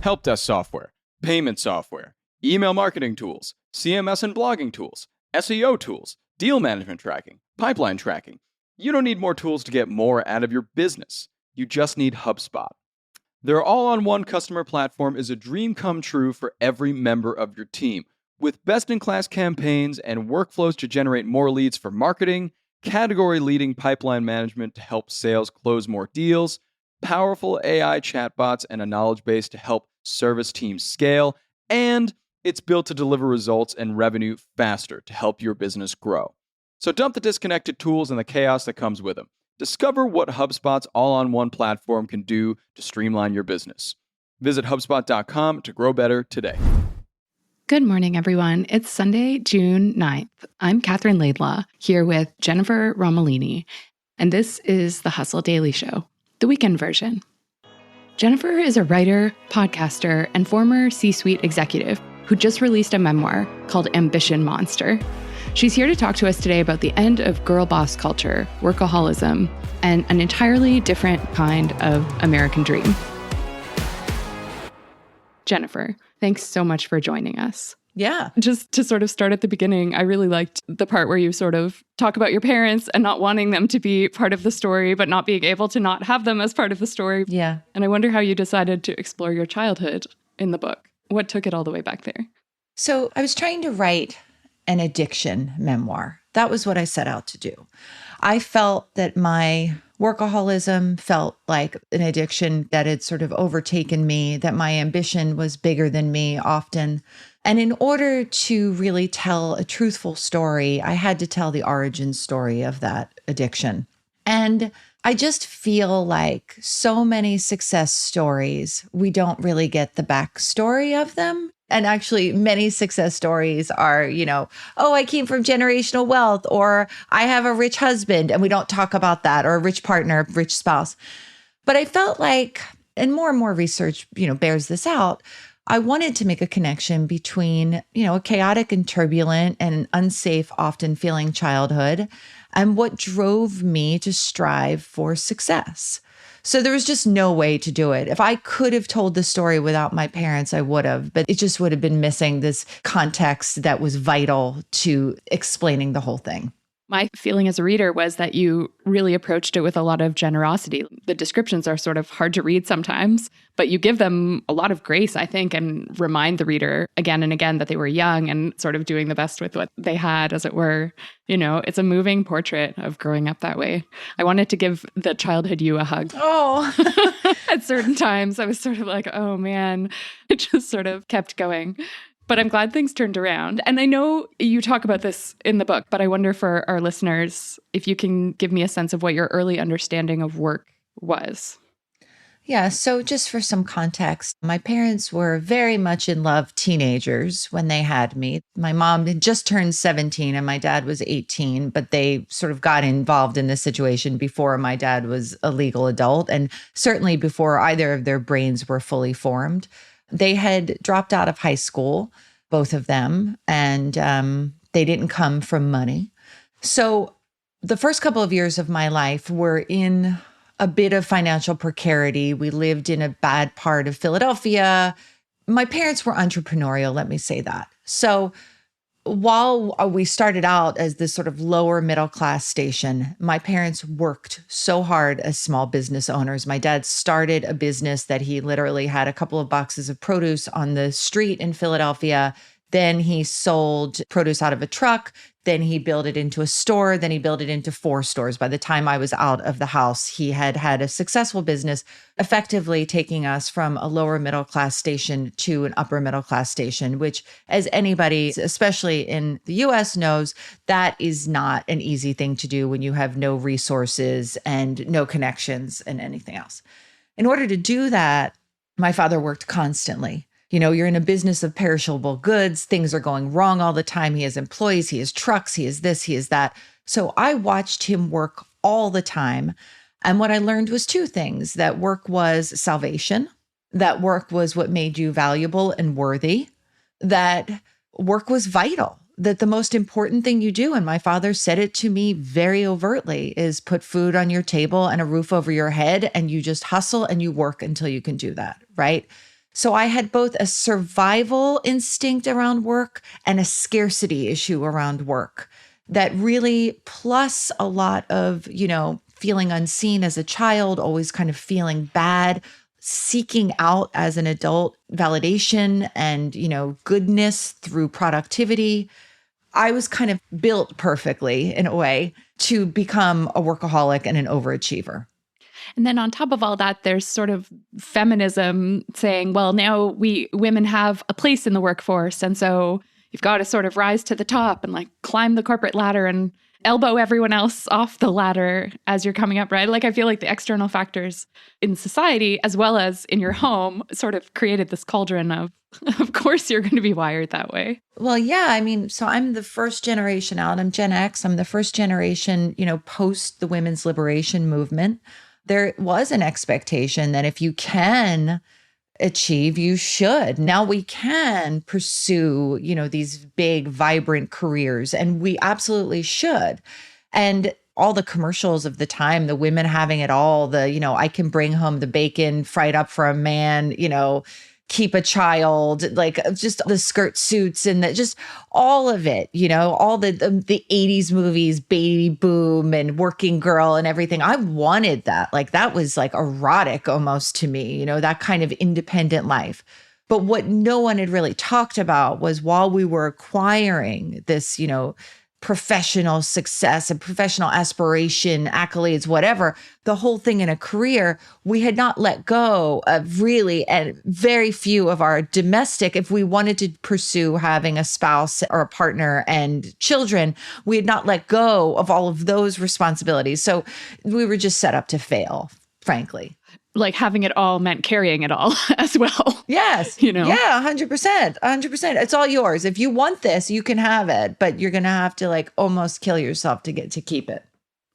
help desk software, payment software, email marketing tools, CMS and blogging tools, SEO tools, deal management tracking, pipeline tracking. You don't need more tools to get more out of your business. You just need HubSpot. Their all-on-one customer platform is a dream come true for every member of your team, with best-in-class campaigns and workflows to generate more leads for marketing, category-leading pipeline management to help sales close more deals, powerful AI chatbots, and a knowledge base to help service teams scale, and it's built to deliver results and revenue faster to help your business grow. So dump the disconnected tools and the chaos that comes with them. Discover what HubSpot's all-on-one platform can do to streamline your business. Visit HubSpot.com to grow better today. Good morning, everyone. It's Sunday, June 9th. I'm Katherine Laidlaw, here with Jennifer Romolini, and this is the Hustle Daily Show, the weekend version. Jennifer is a writer, podcaster, and former C-suite executive who just released a memoir called Ambition Monster. She's here to talk to us today about the end of girl boss culture, workaholism, and an entirely different kind of American dream. Jennifer, thanks so much for joining us. Yeah. Just to sort of start at the beginning, I really liked the part where you sort of talk about your parents and not wanting them to be part of the story, but not being able to not have them as part of the story. Yeah. And I wonder how you decided to explore your childhood in the book. What took it all the way back there? So I was trying to write an addiction memoir. That was what I set out to do. I felt that my workaholism felt like an addiction that had sort of overtaken me, that my ambition was bigger than me often. And in order to really tell a truthful story, I had to tell the origin story of that addiction. And I just feel like so many success stories, we don't really get the backstory of them. And actually, many success stories are, oh, I came from generational wealth, or I have a rich husband, and we don't talk about that, or a rich partner, rich spouse. But I felt like, and more research, bears this out, I wanted to make a connection between, a chaotic and turbulent and unsafe, often feeling childhood and what drove me to strive for success. So there was just no way to do it. If I could have told the story without my parents, I would have, but it just would have been missing this context that was vital to explaining the whole thing. My feeling as a reader was that you really approached it with a lot of generosity. The descriptions are sort of hard to read sometimes, but you give them a lot of grace, I think, and remind the reader again and again that they were young and sort of doing the best with what they had, as it were. It's a moving portrait of growing up that way. I wanted to give the childhood you a hug. Oh, at certain times, I was sort of like, oh man, it just sort of kept going. But I'm glad things turned around. And I know you talk about this in the book, but I wonder for our listeners, if you can give me a sense of what your early understanding of work was. Yeah. So just for some context, my parents were very much in love teenagers when they had me. My mom had just turned 17 and my dad was 18, but they sort of got involved in this situation before my dad was a legal adult, and certainly before either of their brains were fully formed. They had dropped out of high school, both of them, and they didn't come from money. So the first couple of years of my life were in a bit of financial precarity. We lived in a bad part of Philadelphia. My parents were entrepreneurial, let me say that. So while we started out as this sort of lower middle class station, my parents worked so hard as small business owners. My dad started a business that he literally had a couple of boxes of produce on the street in Philadelphia. Then he sold produce out of a truck. Then he built it into a store. Then he built it into 4 stores. By the time I was out of the house, he had had a successful business, effectively taking us from a lower middle class station to an upper middle class station, which, as anybody, especially in the US, knows, that is not an easy thing to do when you have no resources and no connections and anything else. In order to do that, my father worked constantly. You're in a business of perishable goods. Things are going wrong all the time. He has employees, he has trucks, he is this, he is that. So I watched him work all the time. And what I learned was 2 things: that work was salvation, that work was what made you valuable and worthy, that work was vital, that the most important thing you do, and my father said it to me very overtly, is put food on your table and a roof over your head, and you just hustle and you work until you can do that, right? So I had both a survival instinct around work and a scarcity issue around work that really, plus a lot of, feeling unseen as a child, always kind of feeling bad, seeking out as an adult validation and, goodness through productivity. I was kind of built perfectly in a way to become a workaholic and an overachiever. And then on top of all that, there's sort of feminism saying, well, now we women have a place in the workforce. And so you've got to sort of rise to the top and like climb the corporate ladder and elbow everyone else off the ladder as you're coming up, right? Like I feel like the external factors in society as well as in your home sort of created this cauldron of course you're going to be wired that way. Well, yeah. I mean, so I'm the first generation out. I'm Gen X. I'm the first generation, post the women's liberation movement. There was an expectation that if you can achieve, you should. Now we can pursue, these big, vibrant careers, and we absolutely should. And all the commercials of the time, the women having it all, I can bring home the bacon fried up for a man, keep a child, like just the skirt suits and just all of it, all the 80s movies, Baby Boom and Working Girl and everything. I wanted that. Like that was like erotic almost to me, that kind of independent life. But what no one had really talked about was while we were acquiring this, professional success and professional aspiration, accolades, whatever, the whole thing in a career, we had not let go of really, and very few of our domestic, if we wanted to pursue having a spouse or a partner and children, we had not let go of all of those responsibilities. So we were just set up to fail, frankly. Like having it all meant carrying it all as well. Yes. Yeah, 100%. 100%. It's all yours. If you want this, you can have it, but you're going to have to like almost kill yourself to get to keep it.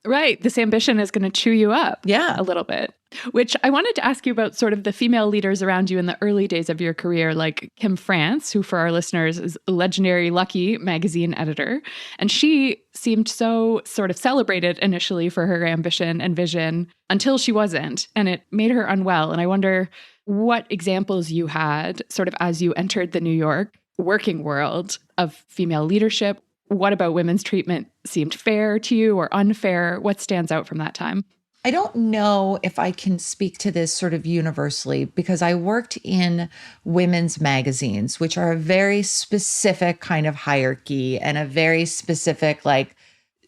Right. This ambition is going to chew you up a little bit, which I wanted to ask you about sort of the female leaders around you in the early days of your career, like Kim France, who for our listeners is a legendary Lucky magazine editor. And she seemed so sort of celebrated initially for her ambition and vision until she wasn't. And it made her unwell. And I wonder what examples you had sort of as you entered the New York working world of female leadership. What about women's treatment seemed fair to you or unfair? What stands out from that time? I don't know if I can speak to this sort of universally because I worked in women's magazines, which are a very specific kind of hierarchy and a very specific like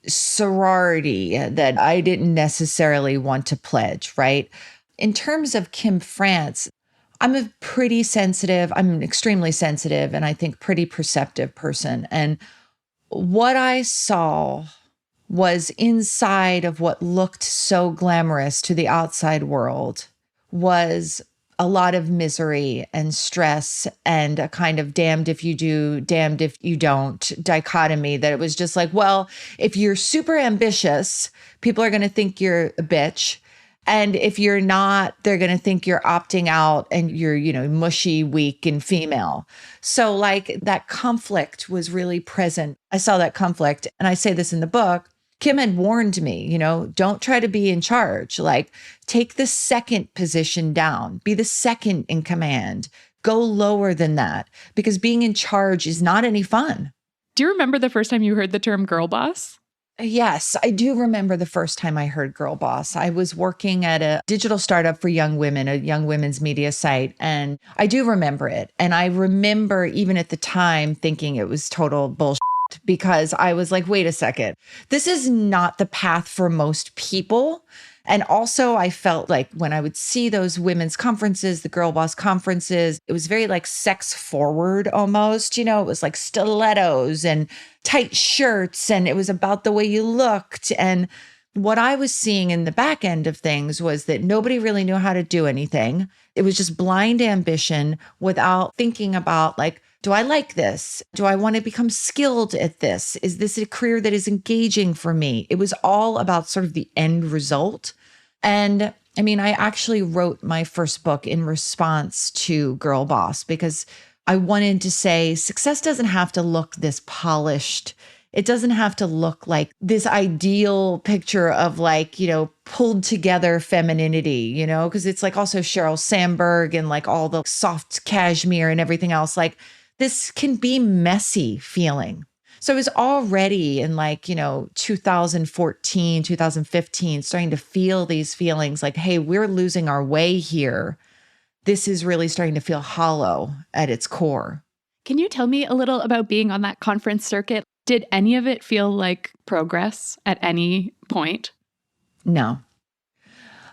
sorority that I didn't necessarily want to pledge, right? In terms of Kim France, I'm an extremely sensitive and I think pretty perceptive person. And what I saw was inside of what looked so glamorous to the outside world was a lot of misery and stress and a kind of damned if you do, damned if you don't dichotomy that it was just like, well, if you're super ambitious, people are going to think you're a bitch. And if you're not, they're going to think you're opting out and you're, mushy, weak, and female. So like that conflict was really present. I saw that conflict. And I say this in the book. Kim had warned me, don't try to be in charge. Like take the second position down, be the second in command, go lower than that because being in charge is not any fun. Do you remember the first time you heard the term girl boss? Yes, I do remember the first time I heard girl boss. I was working at a digital startup for young women, a young women's media site. And I do remember it. And I remember even at the time thinking it was total bullshit because I was like, wait a second, this is not the path for most people. And also I felt like when I would see those women's conferences, the girl boss conferences, it was very like sex forward almost, it was like stilettos and tight shirts and it was about the way you looked. And what I was seeing in the back end of things was that nobody really knew how to do anything. It was just blind ambition without thinking about like, do I like this? Do I want to become skilled at this? Is this a career that is engaging for me? It was all about sort of the end result. And I mean, I actually wrote my first book in response to Girl Boss because I wanted to say success doesn't have to look this polished It doesn't have to look like this ideal picture of like, pulled together femininity, because it's like also Sheryl Sandberg and like all the soft cashmere and everything else. Like this can be messy feeling. So I was already in like, 2014, 2015, starting to feel these feelings like, hey, we're losing our way here. This is really starting to feel hollow at its core. Can you tell me a little about being on that conference circuit? Did any of it feel like progress at any point? No.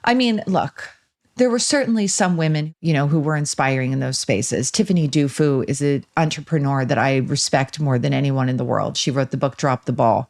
I mean, look, there were certainly some women, who were inspiring in those spaces. Tiffany Dufu is an entrepreneur that I respect more than anyone in the world. She wrote the book, Drop the Ball.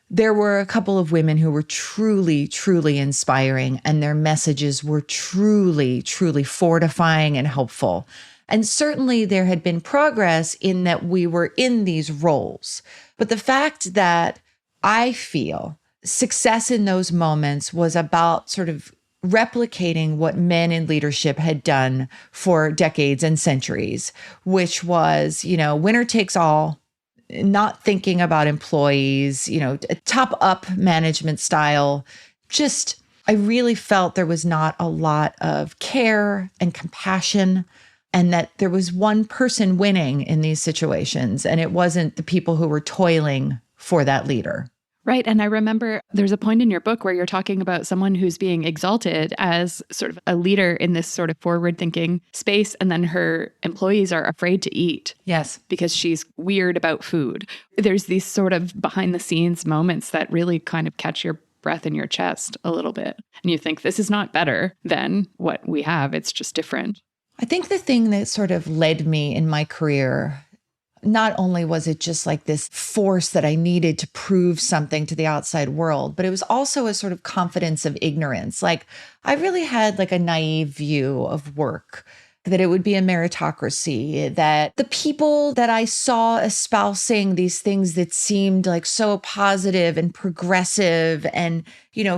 There were a couple of women who were truly, truly inspiring, and their messages were truly, truly fortifying and helpful. And certainly there had been progress in that we were in these roles. But the fact that I feel success in those moments was about sort of replicating what men in leadership had done for decades and centuries, which was, winner takes all, not thinking about employees, top up management style. Just, I really felt there was not a lot of care and compassion, and that there was one person winning in these situations, and it wasn't the people who were toiling for that leader. Right. And I remember there's a point in your book where you're talking about someone who's being exalted as sort of a leader in this sort of forward-thinking space, and then her employees are afraid to eat. Yes. Because she's weird about food. There's these sort of behind-the-scenes moments that really kind of catch your breath in your chest a little bit. And you think, this is not better than what we have. It's just different. I think the thing that sort of led me in my career, not only was it just like this force that I needed to prove something to the outside world, but it was also a sort of confidence of ignorance. Like I really had like a naive view of work, that it would be a meritocracy, that the people that I saw espousing these things that seemed like so positive and progressive and,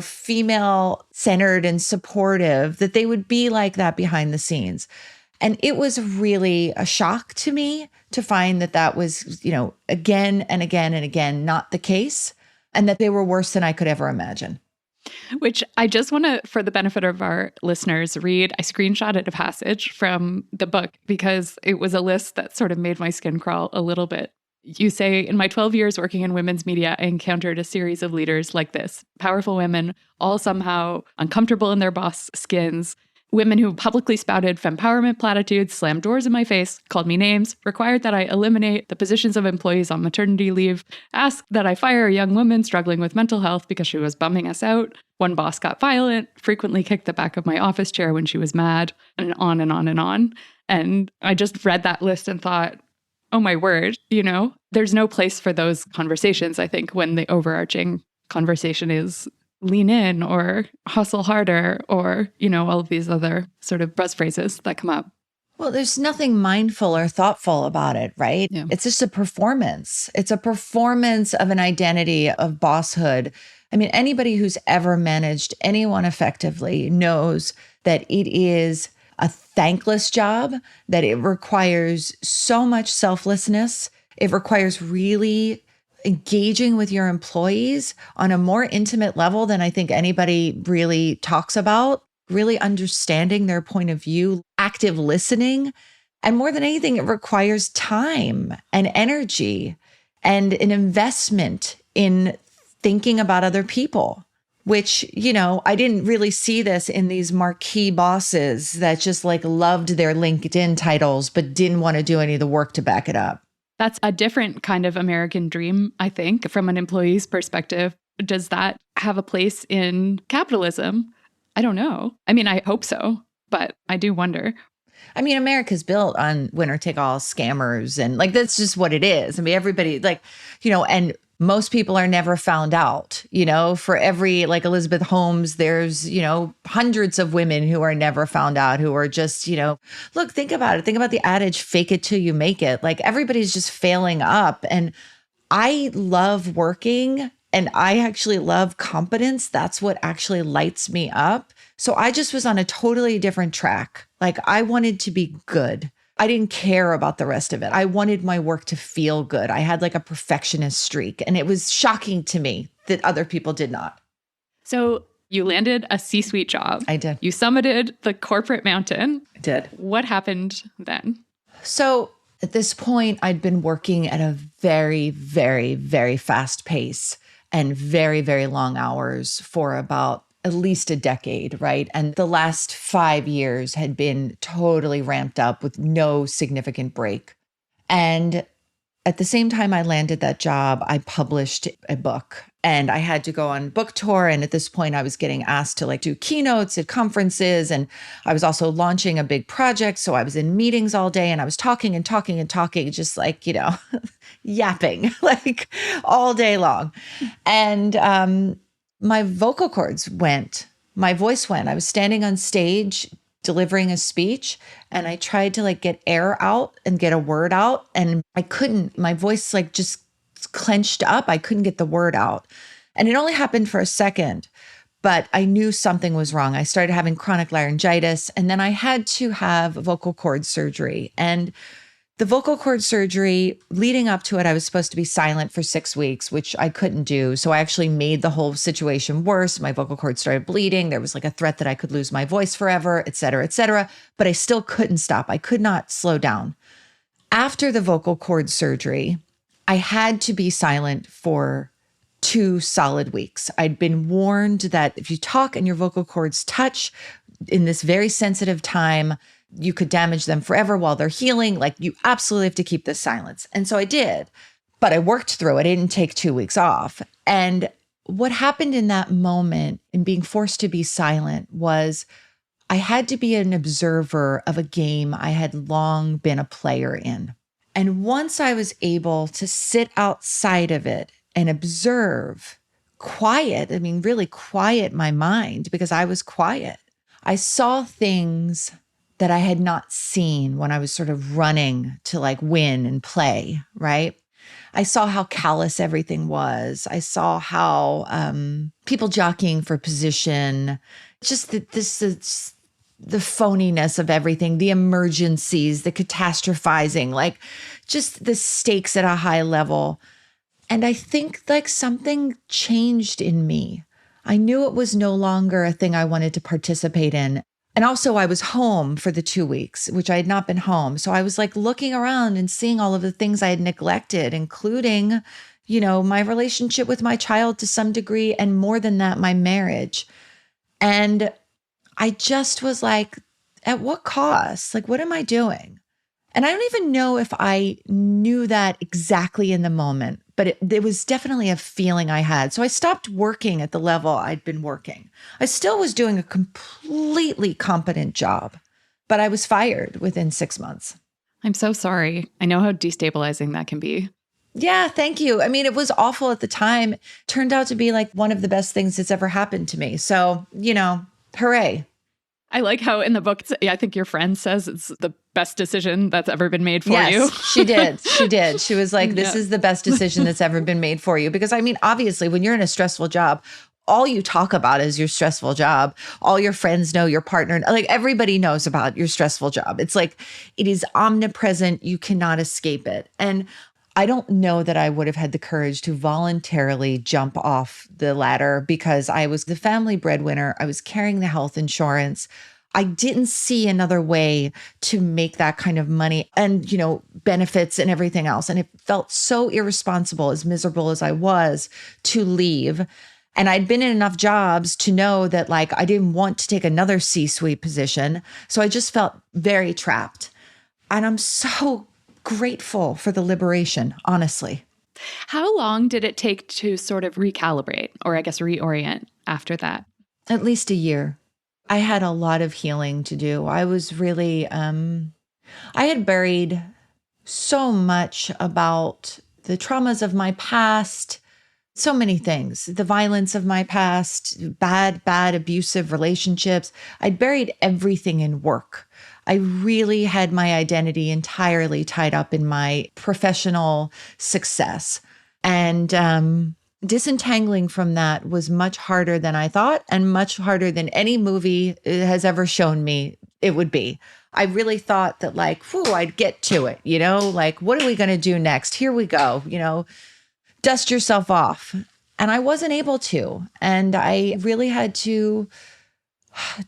female centered and supportive, that they would be like that behind the scenes. And it was really a shock to me to find that that was, again and again and again, not the case, and that they were worse than I could ever imagine. Which I just want to, for the benefit of our listeners, read. I screenshotted a passage from the book because it was a list that sort of made my skin crawl a little bit. You say, in my 12 years working in women's media, I encountered a series of leaders like this. Powerful women, all somehow uncomfortable in their boss skins. Women who publicly spouted fempowerment platitudes, slammed doors in my face, called me names, required that I eliminate the positions of employees on maternity leave, asked that I fire a young woman struggling with mental health because she was bumming us out. One boss got violent, frequently kicked the back of my office chair when she was mad, and on and on and on. And I just read that list and thought, oh my word, there's no place for those conversations, I think, when the overarching conversation is lean in or hustle harder or, all of these other sort of buzz phrases that come up. Well, there's nothing mindful or thoughtful about it, right? Yeah. It's just a performance. It's a performance of an identity of bosshood. I mean, anybody who's ever managed anyone effectively knows that it is a thankless job, that it requires so much selflessness. It requires really engaging with your employees on a more intimate level than I think anybody really talks about, really understanding their point of view, active listening. And more than anything, it requires time and energy and an investment in thinking about other people, which, I didn't really see this in these marquee bosses that just like loved their LinkedIn titles, but didn't want to do any of the work to back it up. That's a different kind of American dream, I think, from an employee's perspective. Does that have a place in capitalism? I don't know. I mean, I hope so, but I do wonder. I mean, America's built on winner take all scammers, and like that's just what it is. I mean, everybody and most people are never found out, for every like Elizabeth Holmes, there's, hundreds of women who are never found out, who are just, look, think about it. Think about the adage, fake it till you make it. Like everybody's just failing up. And I love working and I actually love competence. That's what actually lights me up. So I just was on a totally different track. Like I wanted to be good. I didn't care about the rest of it. I wanted my work to feel good. I had like a perfectionist streak, and it was shocking to me that other people did not. So you landed a C-suite job. I did. You summited the corporate mountain. I did. What happened then? So at this point, I'd been working at a very, very, very fast pace and very, very long hours for about at least a decade, right? And the last 5 years had been totally ramped up with no significant break. And at the same time I landed that job, I published a book, and I had to go on book tour. And at this point I was getting asked to like do keynotes at conferences. And I was also launching a big project. So I was in meetings all day, and I was talking and talking and talking, just like, yapping like all day long. And my vocal cords went, my voice went. I was standing on stage delivering a speech, and I tried to like get air out and get a word out, and I couldn't. My voice like just clenched up. I couldn't get the word out. And it only happened for a second, but I knew something was wrong. I started having chronic laryngitis, and then I had to have vocal cord surgery. And the vocal cord surgery, leading up to it, I was supposed to be silent for 6 weeks, which I couldn't do. So I actually made the whole situation worse. My vocal cord started bleeding. There was like a threat that I could lose my voice forever, et cetera, et cetera. But I still couldn't stop. I could not slow down. After the vocal cord surgery, I had to be silent for 2 solid weeks. I'd been warned that if you talk and your vocal cords touch in this very sensitive time, you could damage them forever while they're healing. Like, you absolutely have to keep this silence. And so I did, but I worked through it. I didn't take 2 weeks off. And what happened in that moment in being forced to be silent was I had to be an observer of a game I had long been a player in. And once I was able to sit outside of it and observe, really quiet my mind, because I was quiet. I saw things that I had not seen when I was sort of running to like win and play, right? I saw how callous everything was. I saw how people jockeying for position, just the phoniness of everything, the emergencies, the catastrophizing, like just the stakes at a high level. And I think like something changed in me. I knew it was no longer a thing I wanted to participate in. And also I was home for the 2 weeks, which I had not been home. So I was like looking around and seeing all of the things I had neglected, including, my relationship with my child to some degree, and more than that, my marriage. And I just was like, at what cost? Like, what am I doing? And I don't even know if I knew that exactly in the moment, but it was definitely a feeling I had. So I stopped working at the level I'd been working. I still was doing a completely competent job, but I was fired within 6 months. I'm so sorry. I know how destabilizing that can be. Yeah, thank you. I mean, it was awful at the time. It turned out to be like one of the best things that's ever happened to me. So, hooray. I like how in the book, I think your friend says it's the best decision that's ever been made for you. Yes, she did. She did. She was like, this is the best decision that's ever been made for you. Because obviously, when you're in a stressful job, all you talk about is your stressful job. All your friends know, your partner, like everybody knows about your stressful job. It's like, it is omnipresent. You cannot escape it. And I don't know that I would have had the courage to voluntarily jump off the ladder, because I was the family breadwinner. I was carrying the health insurance. I didn't see another way to make that kind of money and, benefits and everything else. And it felt so irresponsible, as miserable as I was, to leave. And I'd been in enough jobs to know that like I didn't want to take another C-suite position. So I just felt very trapped. And I'm so grateful for the liberation, honestly. How long did it take to sort of recalibrate, or I guess reorient after that? At least a year. I had a lot of healing to do. I was really, I had buried so much about the traumas of my past, so many things, the violence of my past, bad, abusive relationships. I'd buried everything in work. I really had my identity entirely tied up in my professional success. And disentangling from that was much harder than I thought, and much harder than any movie has ever shown me it would be. I really thought that like, whew, I'd get to it, like, what are we going to do next? Here we go, dust yourself off. And I wasn't able to. And I really had to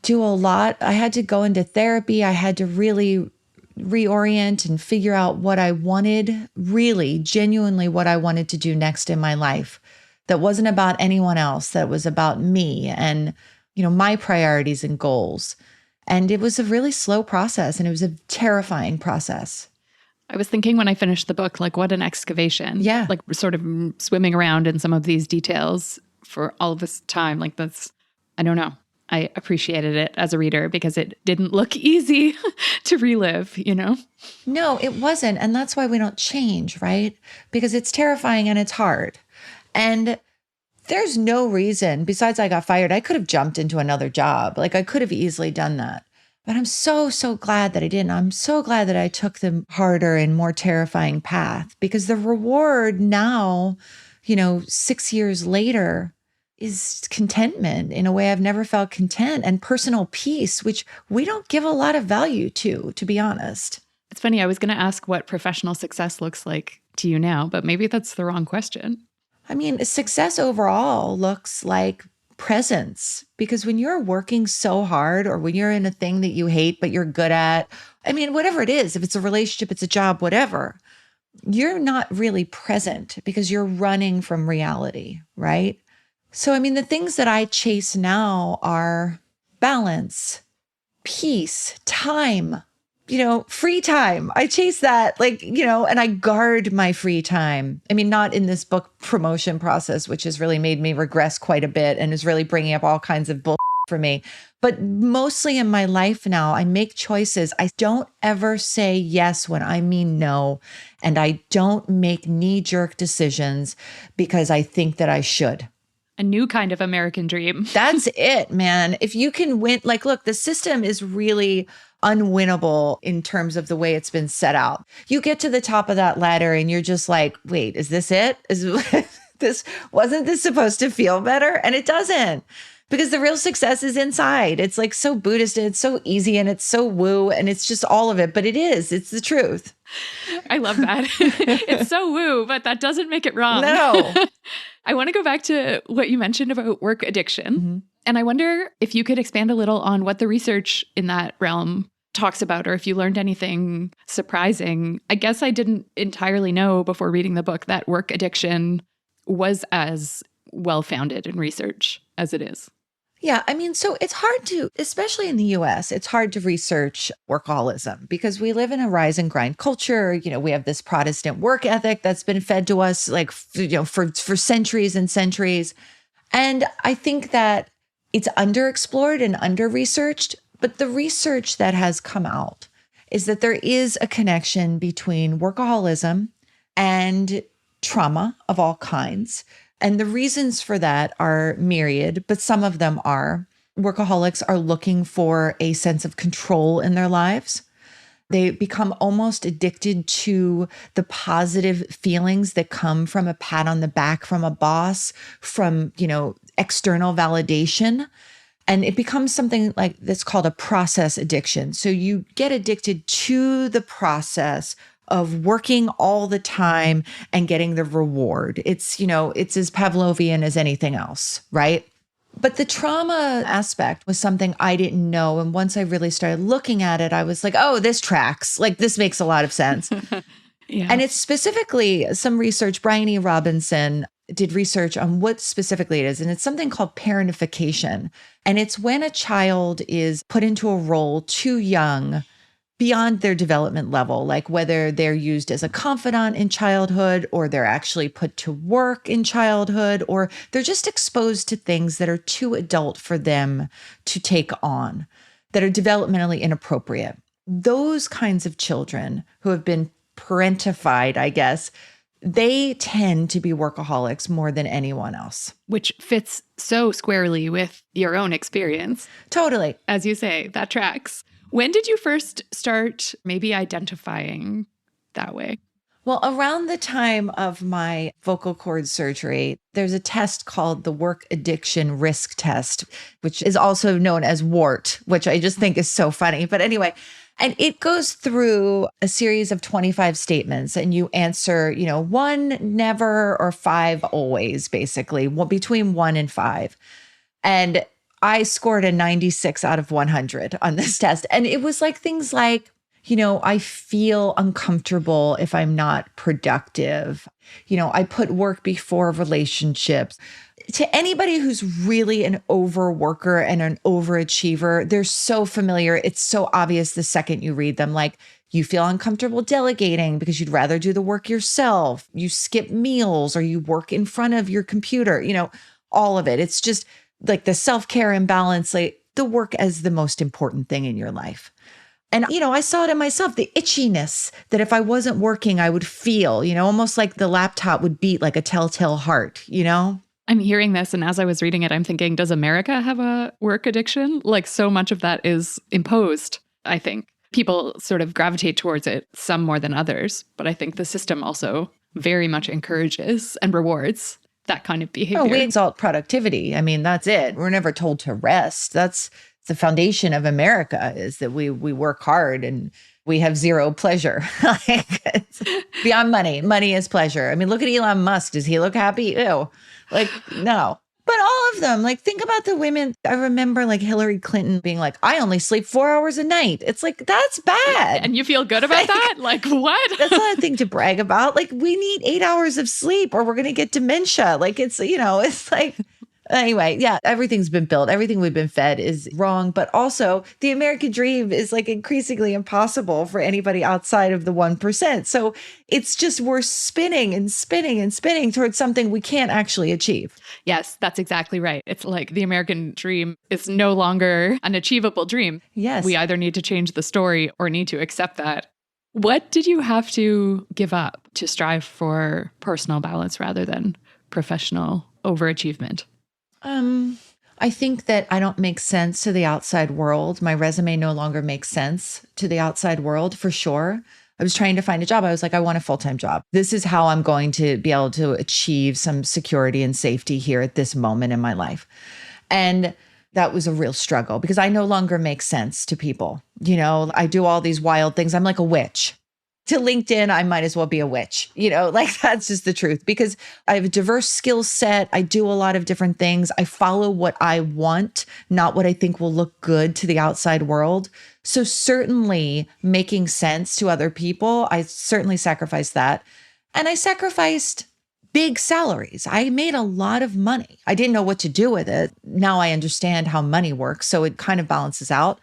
do a lot. I had to go into therapy. I had to really reorient and figure out what I wanted, really, genuinely what I wanted to do next in my life. That wasn't about anyone else. That was about me and, my priorities and goals. And it was a really slow process, and it was a terrifying process. I was thinking when I finished the book, like, what an excavation. Yeah. Like, we're sort of swimming around in some of these details for all of this time. Like, I don't know. I appreciated it as a reader because it didn't look easy to relive, No, it wasn't. And that's why we don't change, right? Because it's terrifying and it's hard. And there's no reason, besides I got fired, I could have jumped into another job. Like, I could have easily done that. But I'm so, so glad that I didn't. I'm so glad that I took the harder and more terrifying path, because the reward now, 6 years later, is contentment in a way I've never felt content, and personal peace, which we don't give a lot of value to be honest. It's funny. I was going to ask what professional success looks like to you now, but maybe that's the wrong question. I mean, success overall looks like presence, because when you're working so hard, or when you're in a thing that you hate, but you're good at, I mean, whatever it is, if it's a relationship, it's a job, whatever, you're not really present because you're running from reality, right? So, I mean, the things that I chase now are balance, peace, time, free time. I chase that, and I guard my free time. I mean, not in this book promotion process, which has really made me regress quite a bit and is really bringing up all kinds of bull for me. But mostly in my life now, I make choices. I don't ever say yes when I mean no. And I don't make knee-jerk decisions because I think that I should. A new kind of American dream. That's it, man. If you can win, like, look, the system is really unwinnable in terms of the way it's been set out. You get to the top of that ladder and you're just like, wait, is this it? Wasn't this supposed to feel better? And it doesn't, because the real success is inside. It's like so Buddhist, and it's so easy, and it's so woo, and it's just all of it. But it's the truth. I love that. It's so woo, but that doesn't make it wrong. No. I want to go back to what you mentioned about work addiction. Mm-hmm. And I wonder if you could expand a little on what the research in that realm talks about, or if you learned anything surprising. I guess I didn't entirely know before reading the book that work addiction was as well-founded in research as it is. Yeah, I mean, so it's hard to, especially in the US, it's hard to research workaholism because we live in a rise and grind culture. We have this Protestant work ethic that's been fed to us for centuries and centuries. And I think that it's underexplored and under-researched, but the research that has come out is that there is a connection between workaholism and trauma of all kinds. And the reasons for that are myriad, but some of them are workaholics are looking for a sense of control in their lives. They become almost addicted to the positive feelings that come from a pat on the back from a boss, from, external validation. And it becomes something like that's called a process addiction. So you get addicted to the process of working all the time and getting the reward. It's as Pavlovian as anything else, right? But the trauma aspect was something I didn't know. And once I really started looking at it, I was like, oh, this tracks. Like, this makes a lot of sense. Yeah. And it's specifically some research, Brian E. Robinson did research on what specifically it is. And it's something called parentification. And it's when a child is put into a role too young, beyond their development level, like whether they're used as a confidant in childhood, or they're actually put to work in childhood, or they're just exposed to things that are too adult for them to take on, that are developmentally inappropriate. Those kinds of children who have been parentified, I guess, they tend to be workaholics more than anyone else. Which fits so squarely with your own experience. Totally. As you say, that tracks. When did you first start maybe identifying that way? Well, around the time of my vocal cord surgery, there's a test called the work addiction risk test, which is also known as WART, which I just think is so funny. But anyway, And it goes through a series of 25 statements and you answer, 1, never, or 5, always, basically, between 1 and 5. And I scored a 96 out of 100 on this test. And it was like things like, I feel uncomfortable if I'm not productive. I put work before relationships. To anybody who's really an overworker and an overachiever, they're so familiar. It's so obvious the second you read them. Like, you feel uncomfortable delegating because you'd rather do the work yourself. You skip meals or you work in front of your computer, all of it. It's just like the self-care imbalance, like the work as the most important thing in your life. And, I saw it in myself, the itchiness that if I wasn't working, I would feel, almost like the laptop would beat like a telltale heart, I'm hearing this, and as I was reading it, I'm thinking, does America have a work addiction? Like, so much of that is imposed, I think. People sort of gravitate towards it, some more than others. But I think the system also very much encourages and rewards that kind of behavior. Oh, we exalt productivity. I mean, that's it. We're never told to rest. That's the foundation of America, is that we work hard and we have zero pleasure. Like, beyond money. Money is pleasure. I mean, look at Elon Musk. Does he look happy? Ew. Like, no. But all of them, like, think about the women. I remember like Hillary Clinton being like, I only sleep 4 hours a night. It's like, that's bad. And you feel good about that? Like, what? That's not a thing to brag about. Like, we need 8 hours of sleep or we're going to get dementia. Like, it's like, anyway, yeah, everything's been built. Everything we've been fed is wrong. But also the American dream is like increasingly impossible for anybody outside of the 1%. So it's just, we're spinning and spinning and spinning towards something we can't actually achieve. Yes, that's exactly right. It's like the American dream is no longer an achievable dream. Yes. We either need to change the story or need to accept that. What did you have to give up to strive for personal balance rather than professional overachievement? I think that I don't make sense to the outside world. My resume no longer makes sense to the outside world, for sure. I was trying to find a job. I was like, I want a full-time job. This is how I'm going to be able to achieve some security and safety here at this moment in my life. And that was a real struggle because I no longer make sense to people. I do all these wild things. I'm like a witch. To LinkedIn, I might as well be a witch, like that's just the truth because I have a diverse skill set. I do a lot of different things. I follow what I want, not what I think will look good to the outside world. So certainly making sense to other people, I certainly sacrificed that. And I sacrificed big salaries. I made a lot of money. I didn't know what to do with it. Now I understand how money works. So it kind of balances out.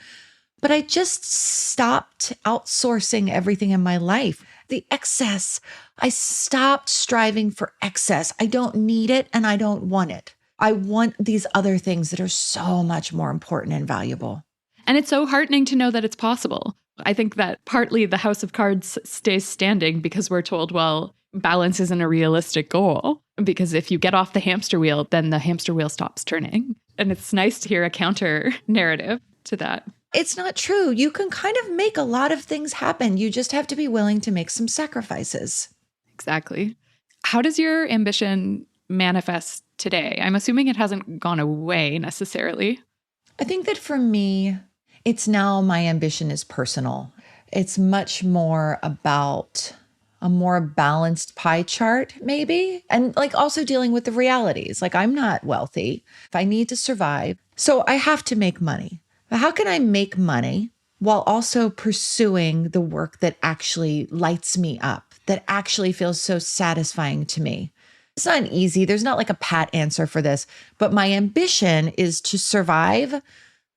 But I just stopped outsourcing everything in my life. The excess. I stopped striving for excess. I don't need it and I don't want it. I want these other things that are so much more important and valuable. And it's so heartening to know that it's possible. I think that partly the House of Cards stays standing because we're told, well, balance isn't a realistic goal. Because if you get off the hamster wheel, then the hamster wheel stops turning. And it's nice to hear a counter narrative to that. It's not true. You can kind of make a lot of things happen. You just have to be willing to make some sacrifices. Exactly. How does your ambition manifest today? I'm assuming it hasn't gone away necessarily. I think that for me, it's now my ambition is personal. It's much more about a more balanced pie chart, maybe. And like also dealing with the realities. Like I'm not wealthy. If I need to survive, so I have to make money. But how can I make money while also pursuing the work that actually lights me up, that actually feels so satisfying to me? It's not easy. There's not like a pat answer for this, but my ambition is to survive,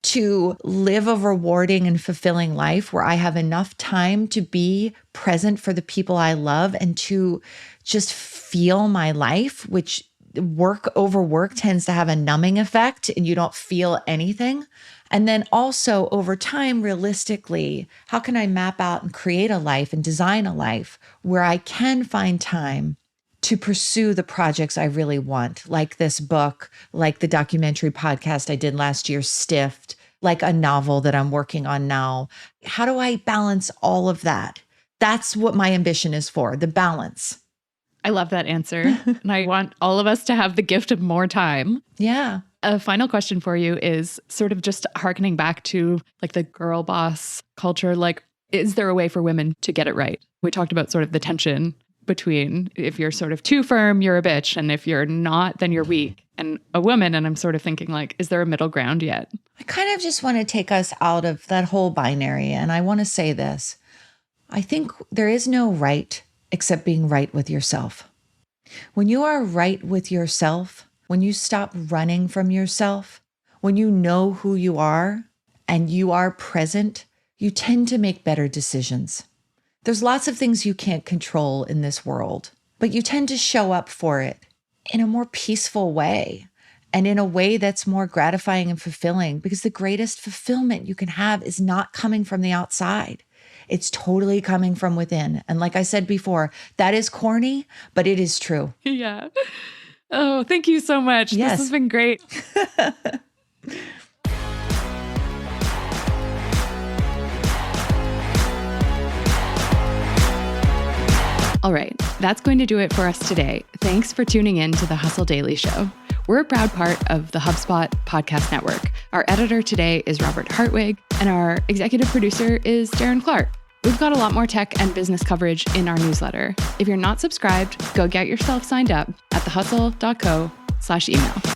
to live a rewarding and fulfilling life where I have enough time to be present for the people I love and to just feel my life, which work over work tends to have a numbing effect and you don't feel anything. And then also over time, realistically, how can I map out and create a life and design a life where I can find time to pursue the projects I really want, like this book, like the documentary podcast I did last year, Stiffed, like a novel that I'm working on now. How do I balance all of that? That's what my ambition is for, the balance. I love that answer. And I want all of us to have the gift of more time. Yeah. A final question for you is sort of just hearkening back to like the girl boss culture. Like, is there a way for women to get it right? We talked about sort of the tension between if you're sort of too firm, you're a bitch. And if you're not, then you're weak and a woman. And I'm sort of thinking like, is there a middle ground yet? I kind of just want to take us out of that whole binary. And I want to say this. I think there is no right except being right with yourself. When you are right with yourself, when you stop running from yourself, when you know who you are and you are present, you tend to make better decisions. There's lots of things you can't control in this world, but you tend to show up for it in a more peaceful way and in a way that's more gratifying and fulfilling, because the greatest fulfillment you can have is not coming from the outside. It's totally coming from within. And like I said before, that is corny, but it is true. Yeah. Oh, thank you so much. Yes. This has been great. All right, that's going to do it for us today. Thanks for tuning in to the Hustle Daily Show. We're a proud part of the HubSpot podcast network. Our editor today is Robert Hartwig, and our executive producer is Darren Clark. We've got a lot more tech and business coverage in our newsletter. If you're not subscribed, go get yourself signed up at thehustle.co/email.